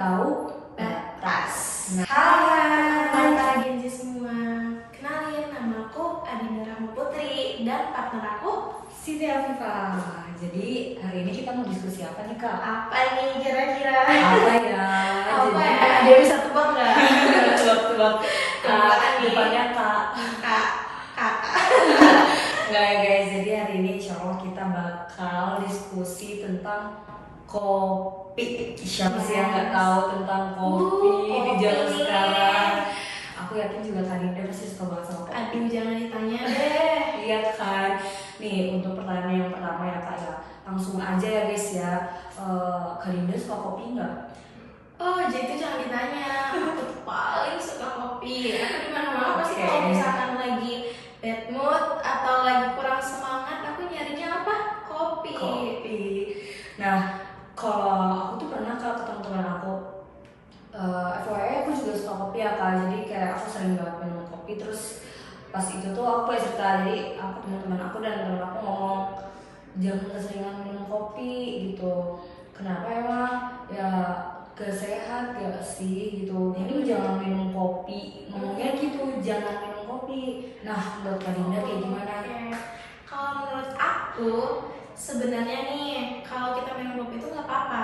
tahu batas. Nah, Hai para Genzi semua, kenalin nama aku Adinda Rahma Putri dan partner aku Siti Afifah. Jadi hari ini kita mau diskusi apa nih Kak? apa nih kira-kira? Apa ya? Apa ya? Dia bisa tebak nggak? Tebak-tebak. Tebakan nih. Depannya Kak. Kakak. Nggak ya guys, jadi hari ini insya Allah kita bakal diskusi tentang kopi. Siapa sih yang nggak tahu tentang kopi di zaman kopi. sekarang? Aku yakin juga Kak Dinda pasti suka banget sama kopi. Aduh, jangan ditanya deh. Iya kan. Nih untuk pertanyaan yang pertama ya Kak ya, langsung aja ya guys ya. Kak Dinda suka kopi nggak? Oh, jadi itu jangan ditanya. Aku tuh paling suka kopi. Aku di mana-mana pasti Oke. kalau misalkan lagi bad mood atau lagi kurang semangat, aku nyarinya apa? Kopi. Kopi. Nah, kalau aku tuh pernah Kak ketemu teman aku. FYI aku juga suka kopi ya Kak. Jadi kayak aku sering banget minum kopi. Terus pas itu tuh aku punya cerita. Jadi aku teman-teman aku dan teman aku ngomong jangan keseringan minum kopi gitu. Kenapa emang? Ya kesehat gak sih gitu. Ini jangan minum kopi. Ngomongnya gitu, jangan minum kopi. Nah, menurut Kak Dinda kayak gimana? Oke. Kalau menurut aku sebenarnya nih kalau kita minum kopi itu nggak apa-apa.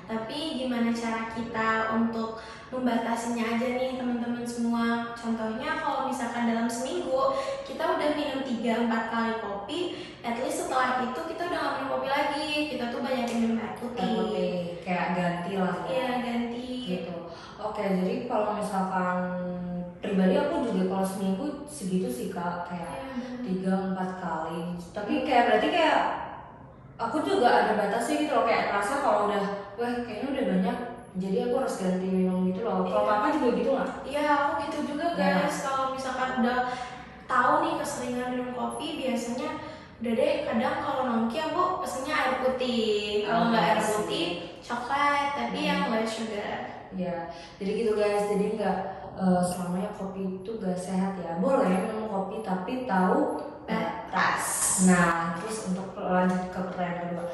Tapi gimana cara kita untuk membatasinya aja nih teman-teman semua. Contohnya kalau misalkan dalam seminggu kita udah minum 3-4 kali kopi, at least setelah itu kita udah nggak minum kopi lagi. Kita tuh banyakin minum air putih. Kopi kayak ganti lah ya. Iya, ganti. Gitu. Oke, jadi kalau misalkan pribadi aku juga kalau seminggu segitu sih Kak, kayak 3-4 kali. Tapi kayak berarti kayak aku juga ada batasnya gitu loh, kayak rasa kalau udah wah kayaknya udah banyak, jadi aku harus ganti minum gitu loh. Kalau Kakak juga gitu nggak? Iya, aku gitu juga guys. Kalau misalkan udah tahu nih keseringan minum kopi, biasanya udah deh kadang kalau nongki aku pesennya air putih. Kalau nggak air putih, coklat, tapi yang low sugar. Ya, jadi gitu guys. Jadi nggak selamanya kopi itu gak sehat ya. Boleh minum kopi tapi tahu Batas. Nah, terus untuk lanjut ke pertanyaan kedua,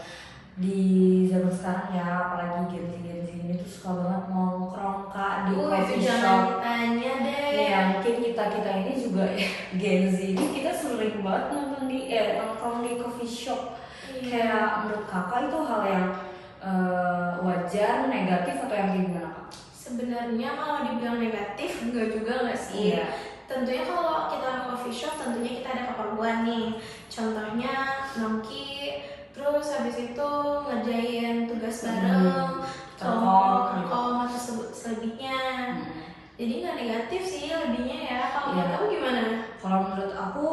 di zaman sekarang ya, apalagi Gen Z ini tuh suka banget nongkrong Kak di Itu coffee jangan shop. ditanya deh. Ya mungkin kita ini juga Gen Z ini kita sering banget nongkrong di coffee shop. Iya. Kayak menurut Kakak itu hal yang wajar, negatif atau yang gimana Kak? Sebenarnya kalau dibilang negatif, enggak juga nggak sih? Iya. Tentunya kalau kita ke coffee shop, tentunya kita ada keperluan nih. Contohnya nongki, terus habis itu ngerjain tugas bareng, Telkom atau selebihnya. Jadi nggak negatif sih lebihnya ya. Kalau menurut kamu gimana? Kalau menurut aku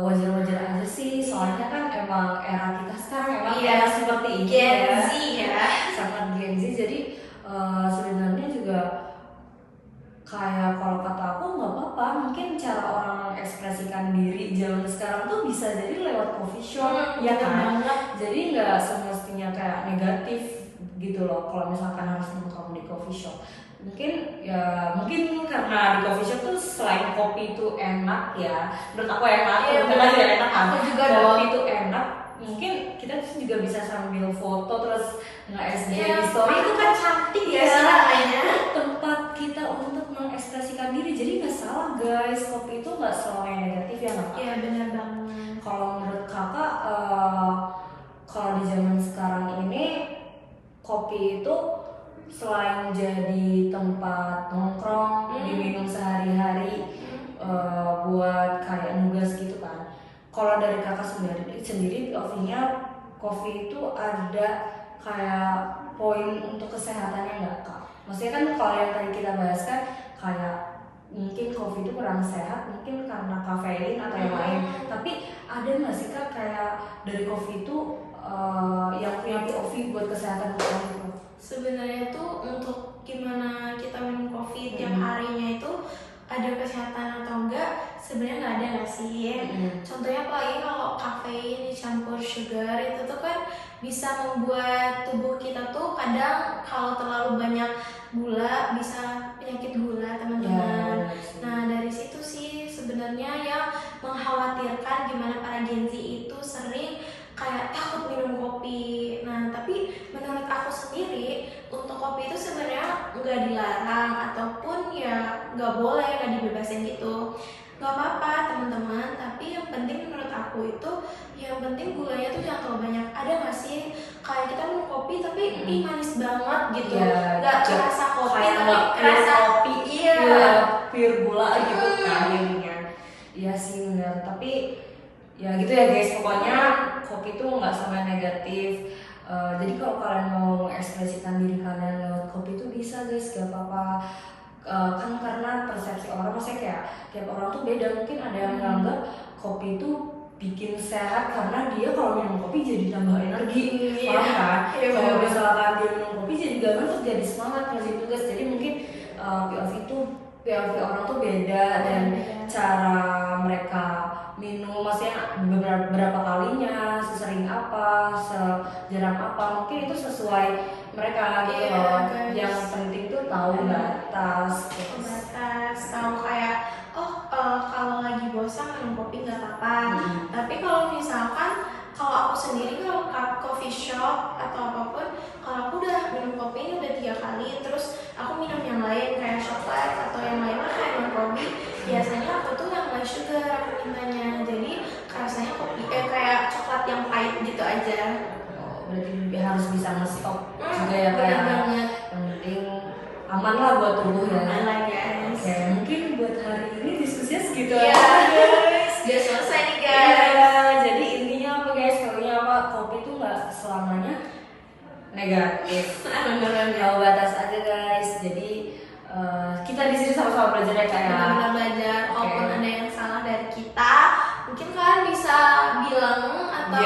wajar-wajar aja sih, soalnya kan emang era kita sekarang emang era seperti ini Gen ya. Z ya. Sangat Gen Z, jadi sebenarnya juga kayak kalau kata aku nggak apa-apa, mungkin cara orang mengekspresikan diri zaman sekarang tuh bisa jadi lewat coffee shop, ya kan? Jadi nggak semestinya kayak negatif gitu loh kalau misalkan harus nongkrong di coffee shop. Mungkin karena di coffee shop tuh selain kopi itu enak ya, menurut aku enak, karena juga enak kan. Aku juga Kopi itu enak, mungkin kita tuh juga bisa sambil foto terus nge-SG di story. Itu kan cantik ya Iya, sih namanya. tempat kita untuk mengekspresikan diri, jadi nggak salah guys, kopi itu nggak selamanya negatif ya nggak Kak? Iya benar banget. Kalau menurut Kakak, kalau di zaman sekarang ini kopi itu selain jadi tempat nongkrong, diminum sehari-hari, buat kayak nugas gitu kan. Kalau dari Kakak sendiri opininya kopi itu ada kayak poin untuk kesehatannya nggak Kak? Maksudnya kan kalau yang tadi kita bahas kan kayak mungkin kopi itu kurang sehat, mungkin karena kafein atau yang lain. Tapi ada nggak sih Kak kayak dari kopi itu yang punya POV buat kesehatan kita gitu? Sebenarnya tuh untuk gimana kita minum kopi tiap harinya itu ada kesehatan atau enggak, sebenarnya nggak ada nggak sih? Contohnya apalagi kalau kafein dicampur sugar itu tuh kan bisa membuat tubuh kita tuh kadang kalau terlalu banyak gula bisa penyakit gula teman-teman. Nah dari situ sih sebenarnya yang mengkhawatirkan gimana para Gen Z itu sering kayak takut minum kopi. Nah tapi menurut aku sendiri untuk kopi itu sebenarnya nggak dilarang ataupun ya nggak boleh, nggak dibebasin gitu. Nggak apa-apa teman-teman, tapi yang penting menurut aku itu yang penting gulanya tuh jangan terlalu banyak. Ada nggak sih kayak kita minum kopi tapi ih manis banget gitu, nggak kerasa kopi tapi kerasa kopi, iya pure gula gitu kan jadinya. Iya sih benar, tapi ya gitu ya guys, pokoknya kopi tuh nggak sama negatif. Jadi kalau kalian mau mengekspresikan diri kalian lewat kopi tuh bisa guys, gak apa-apa. Kan karena persepsi orang, maksudnya kayak tiap orang tuh beda. Mungkin ada yang menganggap kopi itu bikin sehat karena dia kalau minum kopi jadi tambah energi, paham kan? Kalau misalkan dia minum kopi jadi gabung terus jadi semangat kayak gitu guys. Jadi mungkin POV orang tuh beda dan cara mereka minum, maksudnya berapa kalinya, sesering apa, sejarang apa, mungkin itu sesuai mereka gitu loh. Yang penting tuh tahu batas, tahu kayak kalau lagi bosan minum kopi nggak apa-apa. Tapi kalau misalkan kalau aku sendiri kalau coffee shop atau apapun, kalau aku udah minum kopi ini udah 3 kali, terus aku minum yang lain kayak coklat atau yang lainnya kayak non-kopi, biasanya aku tuh yang low sugar aku mintanya, jadi rasanya kopi kayak coklat yang pahit gitu aja. Berarti harus bisa nge-stop juga ya kayak banget. Yang penting aman lah buat tubuh ya. Aman lah guys. Oke, mungkin buat hari ini diskusinya segitu aja guys. Udah selesai nih guys. Jadi intinya apa guys? Pokoknya apa, kopi itu nggak selamanya negatif. Tahu batas aja guys. Jadi kita di sini sama-sama belajar ya kayak. Benar-benar belajar. Walaupun ada yang salah dari kita, mungkin kalian bisa bilang atau